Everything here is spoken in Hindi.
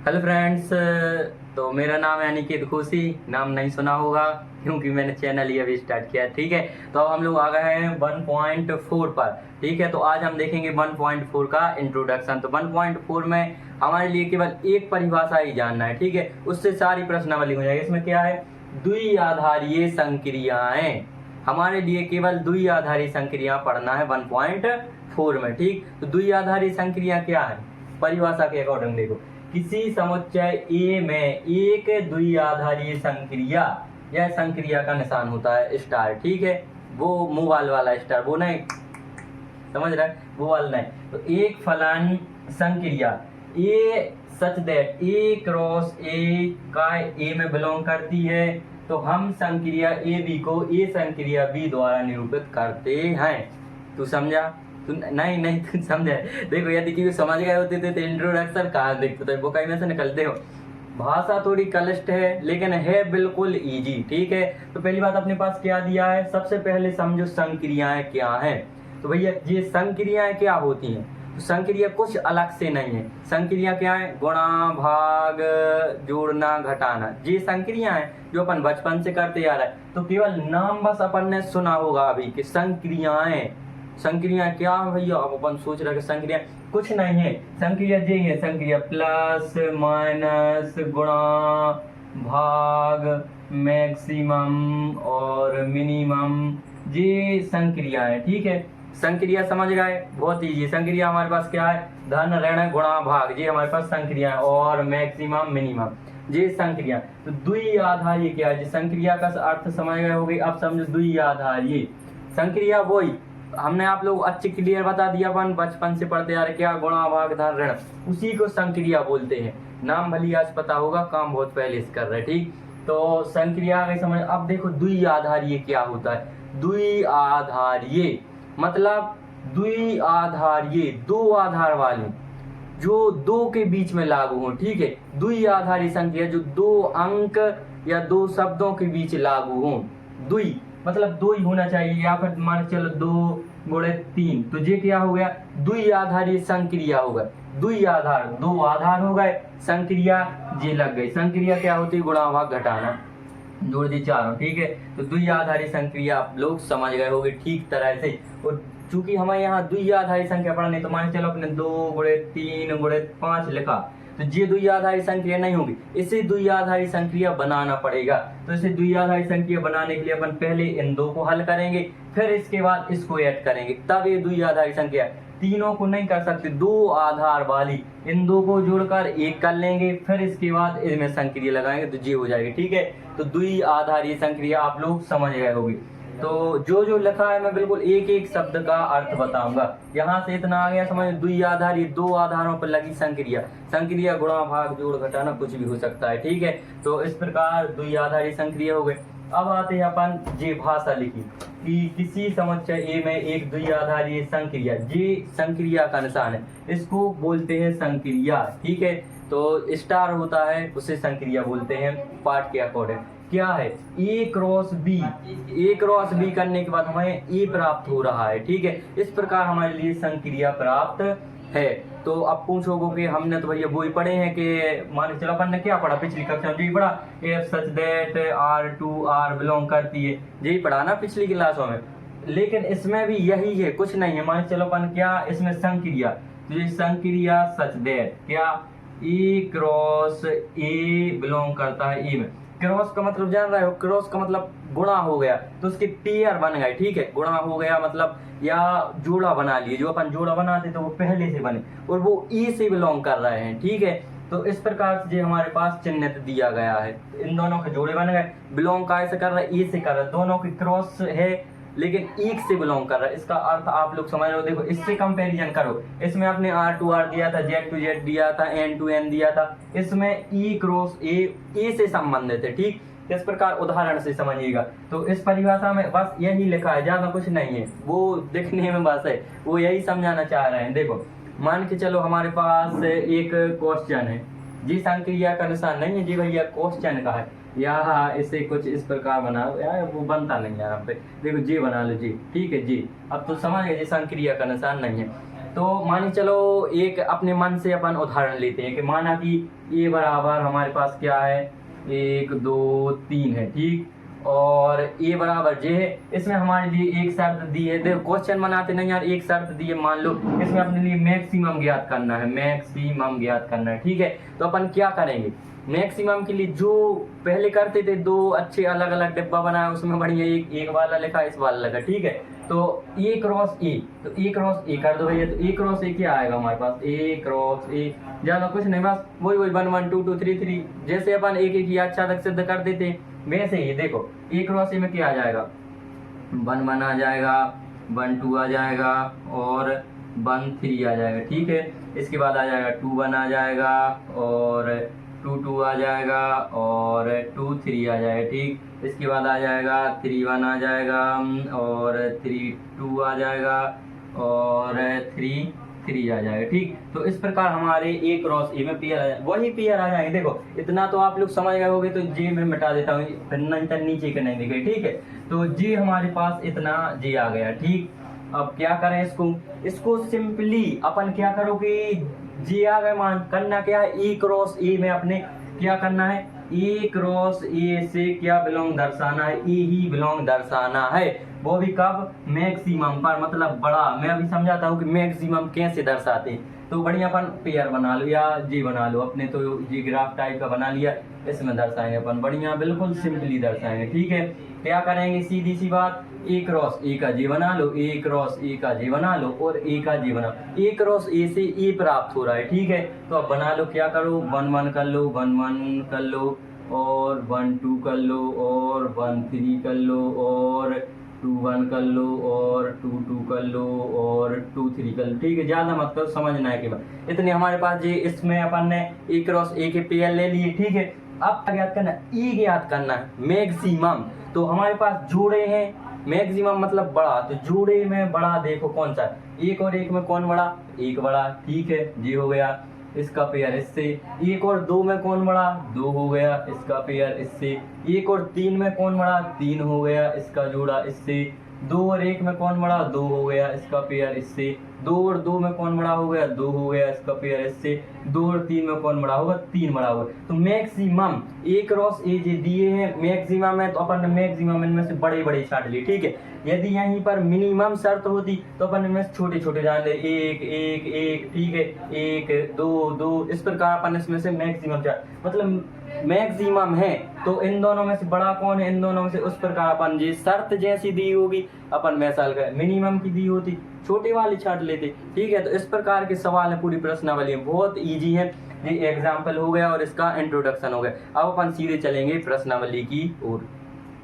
Hello friends. तो मेरा नाम है अनिकेत खुशी। नाम नहीं सुना होगा क्योंकि मैंने चैनल ही अभी स्टार्ट किया है। ठीक है, तो अब हम लोग आ गए हैं 1.4 पर। ठीक है, तो आज हम देखेंगे 1.4 का इंट्रोडक्शन। तो 1.4 में हमारे लिए केवल एक परिभाषा ही जानना है। ठीक है, उससे सारी प्रश्नावली हो जाएगी। इसमें क्या है, द्विआधारीय संक्रियाएं। हमारे लिए केवल द्विआधारी संक्रिया पढ़ना है 1.4 में। ठीक, तो द्विआधारी संक्रिया क्या है, परिभाषा के अकॉर्डिंग देखो, किसी समुच्चय ए में एक द्विआधारीय संक्रिया, यह संक्रिया का निशान होता है स्टार। ठीक है, वो मोबाइल वाला स्टार, वो नहीं, समझ रहे, वो वाला नहीं। तो एक फलन संक्रिया ए सच दैट ए क्रॉस ए का ए में बिलोंग करती है, तो हम संक्रिया ए बी को ए संक्रिया बी द्वारा निरूपित करते हैं। तू समझा? तू नहीं तू समझे। देखो, यदि कि समझ गए होते तो इंट्रोडक्शन कहाँ देखते थे, बुकाई में से निकलते हो। भाषा थोड़ी क्लिष्ट है लेकिन है बिल्कुल इजी। ठीक है, तो पहली बात अपने पास क्या दिया है, सबसे पहले समझो संक्रियाएं क्या हैं। तो भैया ये संक्रियाएं क्या होती हैं, तो संक्रिया कुछ अलग से नहीं है। संक्रिया क्या है, गुणा भाग जोड़ना घटाना, ये संक्रिया है जो अपन बचपन से करते आ रहे हैं। तो केवल नाम बस अपन ने सुना होगा अभी कि संक्रियाएं। संक्रिया क्या है भैया, अब अपन सोच रहे हैं संक्रिया कुछ नहीं है। संक्रिया ये है, संक्रिया प्लस माइनस गुणा भाग मैक्सिमम और मिनिमम, ये संक्रिया है। ठीक है, संक्रिया समझ गए, बहुत ईजी। संक्रिया हमारे पास क्या है, धन ऋण गुणा भाग, ये हमारे पास संक्रिया है, और मैक्सिमम मिनिमम, ये संक्रिया। तो द्विआधारी क्या है, संक्रिया का अर्थ समझ गए होगी। अब समझो द्विआधारी संक्रिया वही हमने आप लोग अच्छे क्लियर बता दिया, अपन बचपन से पढ़ते आ रहे, क्या गुणा भाग धन ऋण, उसी को संक्रिया बोलते हैं। नाम भली आज पता होगा, काम बहुत पहले से कर रहे। ठीक, तो संक्रिया में समझ। अब देखो द्विआधारीय क्या होता है। द्विआधारीय मतलब द्विआधारीय, दो आधार वाली, जो दो के बीच में लागू हो। ठीक है, द्विआधारी संक्रिया जो दो अंक या दो शब्दों के बीच लागू हो। द्वि मतलब दो ही होना चाहिए, या फिर मान चलो 2 गुणे 3, तो ये क्या हो गया, द्विआधारी संक्रिया हो गया। द्विआधार, दो आधार हो गए, संक्रिया ये लग गई। संक्रिया क्या होती है, गुणा भाग घटाना, जोड़ दी चारों। ठीक है, तो द्विआधारी संक्रिया आप लोग समझ गए होंगे ठीक तरह से। और चूंकि हमें यहाँ द्विआधारी संख्या पढ़नी, तो मान चलो अपने 2 गुणे 3 गुणे 5 लिखा, तो ये द्विआधारी संक्रिया नहीं होगी, इसे द्विआधारी संक्रिया बनाना पड़ेगा। तो इसे द्विआधारी संक्रिया बनाने के लिए अपन पहले इन दो को हल करेंगे, फिर इसके बाद इसको ऐड करेंगे, तब ये द्विआधारी संक्रिया। तीनों को नहीं कर सकते, दो आधार वाली इन दो को जोड़कर एक कर लेंगे, फिर इसके बाद इसमें संक्रिया लगाएंगे तो ये हो जाएगी। ठीक है, तो द्विआधारी संक्रिया आप लोग समझ गए होंगे। तो जो जो लिखा है मैं बिल्कुल एक एक शब्द का अर्थ बताऊंगा। यहाँ से इतना आ गया समझ, द्विआधारी दो आधारों पर लगी संक्रिया। संक्रिया गुणा भाग जोड़ घटाना कुछ भी हो सकता है। ठीक है, तो इस प्रकार द्विआधारी संक्रिया हो गए। अब आते हैं अपन ये भाषा लिखी कि किसी समुच्चय ए में एक द्विआधारी संक्रिया, ये संक्रिया का निशान है, इसको बोलते हैं संक्रिया। ठीक है, तो स्टार होता है उसे संक्रिया बोलते हैं पाठ के अकॉर्डिंग। क्या है, ए क्रॉस बी, ए क्रॉस बी करने के बाद हमें ए प्राप्त हो रहा है। ठीक है, इस प्रकार हमारे लिए संक्रिया प्राप्त है। तो अब पूछोगे कि हमने तो भैया वो ही पढ़े हैं कि मान के चलो अपन ने क्या पढ़ा पिछली कक्षा में, यही पढ़ा if such that R to R belong करती है, यही पढ़ा ना पिछली क्लासों में। लेकिन इसमें भी यही है, कुछ नहीं है। मान चलो अपन क्या इसमें संक्रिया, तो ये संक्रिया सच दैट क्या, ए क्रॉस ए बिलोंग करता है ए में। क्रॉस का मतलब जान रहे हो, क्रॉस का मतलब गुणा हो गया, तो उसके पेयर बन गए। ठीक है, गुणा हो गया मतलब या जोड़ा बना लिए, जो अपन जोड़ा बनाते तो वो पहले से बने और वो ए से बिलोंग कर रहे हैं। ठीक है, तो इस प्रकार से हमारे पास चिन्हित दिया गया है, इन दोनों के जोड़े बन गए। बिलोंग का ऐसे कर रहा है, ए से कर रहा है, दोनों की क्रॉस है लेकिन एक से बिलोंग कर रहा है। इसका अर्थ आप लोग समझ रहे हो। देखो इससे कंपैरिजन करो, इसमें आपने आर टू आर दिया था, जेड टू जेड दिया था, एन टू एन दिया था, इसमें ई क्रॉस ए से संबंधित है। ठीक, इस प्रकार उदाहरण से समझिएगा। तो इस परिभाषा में बस यही लिखा है, ज्यादा कुछ नहीं है, वो दिखने में बस है, वो यही समझाना चाह रहे हैं। देखो मान के चलो हमारे पास एक क्वेश्चन है, जी संक्रिया का निशान नहीं है, जी भैया क्वेश्चन का है, या इसे कुछ इस प्रकार बनाओ, यार वो बनता नहीं यार पे। देखो जी बना लो जी, ठीक है जी। अब तो समझ गए जी संक्रिया का निशान नहीं है। तो मानी चलो एक अपने मन से अपन उदाहरण लेते हैं कि माना कि ए बराबर हमारे पास क्या है, 1 2 3 है, ठीक, और ए बराबर जे है। इसमें हमारे लिए एक शर्त दी है, देखो क्वेश्चन बनाते नहीं यार, एक शर्त दी है, मान लो इसमें अपने लिए मैक्सिमम ज्ञात करना है, मैक्सिमम ज्ञात करना है, ठीक है। तो अपन क्या करेंगे, मैक्सिमम के लिए जो पहले करते थे, दो अच्छे अलग अलग डिब्बा बनाया, उसमें बढ़िया एक वाला लिखा, इस वाला लिखा, ठीक है। तो ए क्रॉस ए, तो ए क्रॉस ए कर दो भैया। तो ए क्रॉस ए क्या आएगा हमारे पास, ए क्रॉस ए, ज्यादा कुछ नहीं, बस वही 1 1 2 2 3 3, जैसे अपन एक एक या अच्छा तक सिद्ध कर देते वैसे ही। देखो ए क्रॉस ए में क्या आ जाएगा, 1 1 आ जाएगा, 1 2 आ जाएगा और 1 3 आ जाएगा, ठीक है। इसके बाद आ जाएगा 2 1 आ जाएगा और 2 2 आ जाएगा और 2 3 आ जाएगा, ठीक। इसके बाद आ जाएगा 3 1 आ जाएगा और 3 2 आ जाएगा और 3 3 आ जाएगा, ठीक। तो इस प्रकार हमारे ए क्रॉस ए में पेयर आ जाए, वही पेयर आ जाएंगे। देखो इतना तो आप लोग समझ गए होगे, तो जी मैं मिटा देता हूँ, फिर नीचे के नहीं दिखे, ठीक है। तो जी हमारे पास इतना जी आ गया, ठीक। अब क्या करें इसको सिंपली अपन क्या करोगे, जी आ गए मान, करना क्या है, ए क्रॉस ए में अपने क्या करना है, ए क्रॉस ए से क्या बिलोंग दर्शाना है, ए ही बिलोंग दर्शाना है, वो भी कब, मैक्सिमम पर, मतलब बड़ा। मैं अभी समझाता हूँ कि मैक्सिमम कैसे दर्शाते हैं। तो बढ़िया अपन पेयर बना लो या जी बना लो, अपने तो जी ग्राफ टाइप का बना लिया, इसमें दर्शाएंगे अपन, बढ़िया बिल्कुल सिंपली दर्शाएंगे, ठीक है। क्या करेंगे, सीधी सी बात, ए क्रॉस ए का जी बना लो, ए क्रॉस ए का जी बना लो और ए का जी बना, ए क्रॉस ए से ए प्राप्त हो रहा है, ठीक है। तो अब बना लो, क्या करो, 1 1 कर लो, 1 1 कर लो और 1 2 कर लो और 1 3 कर लो और 2 1 कर लो और 2 2 कर लो और 2 3 कर लो, ठीक है। ज्यादा मत करो, समझना है कि बात इतनी हमारे पास जी। इसमें अपन ने ए क्रॉस ए के पेयर ले लिए, ठीक है। अब क्या ज्ञात करना है, ई ज्ञात करना है, मैक्सिमम। तो हमारे पास जोड़े हैं, मैक्सिमम मतलब बड़ा, तो जोड़े में बड़ा देखो कौन सा है, एक और एक में कौन बड़ा, एक बड़ा, ठीक है, जी हो गया इसका पेयर इससे। एक और 2 में कौन बड़ा, 2 हो गया इसका पेयर इससे। एक और 3 में कौन बड़ा, 3 हो गया इसका जोड़ा इससे। 2 और 1 में कौन बड़ा, 2 हो गया इसका पेयर इससे। 2 और 2 में कौन बड़ा हो गया, 2 हो गया इसका पेयर इससे। 2 और 3 में कौन बड़ा होगा, 3 बड़ा होगा। तो मैक्सिमम ए क्रॉस ए जे दिए हैं, मैक्सिमम है, तो अपन ने मैक्सिमम इनमें से बड़े बड़े छाट लिए, ठीक है। यदि यहीं पर मिनिमम शर्त होती तो अपन इनमें से छोटे छोटे जान ले, 1 1 1, ठीक है, 1 2 2, इस प्रकार अपन इसमें से मैक्सिमम छाट, मतलब मैक्सिमम है। तो इन दोनों में से बड़ा कौन है, इन दोनों में से, उस प्रकार अपन जी शर्त जैसी दी होगी अपन वैसा का, मिनिमम की दी होती छोटे वाली छाट लेते, ठीक है। तो इस प्रकार के सवाल है, पूरी प्रश्नावली बहुत इजी है। ये एग्जाम्पल हो गया और इसका इंट्रोडक्शन हो गया। अब अपन सीधे चलेंगे प्रश्नावली की ओर।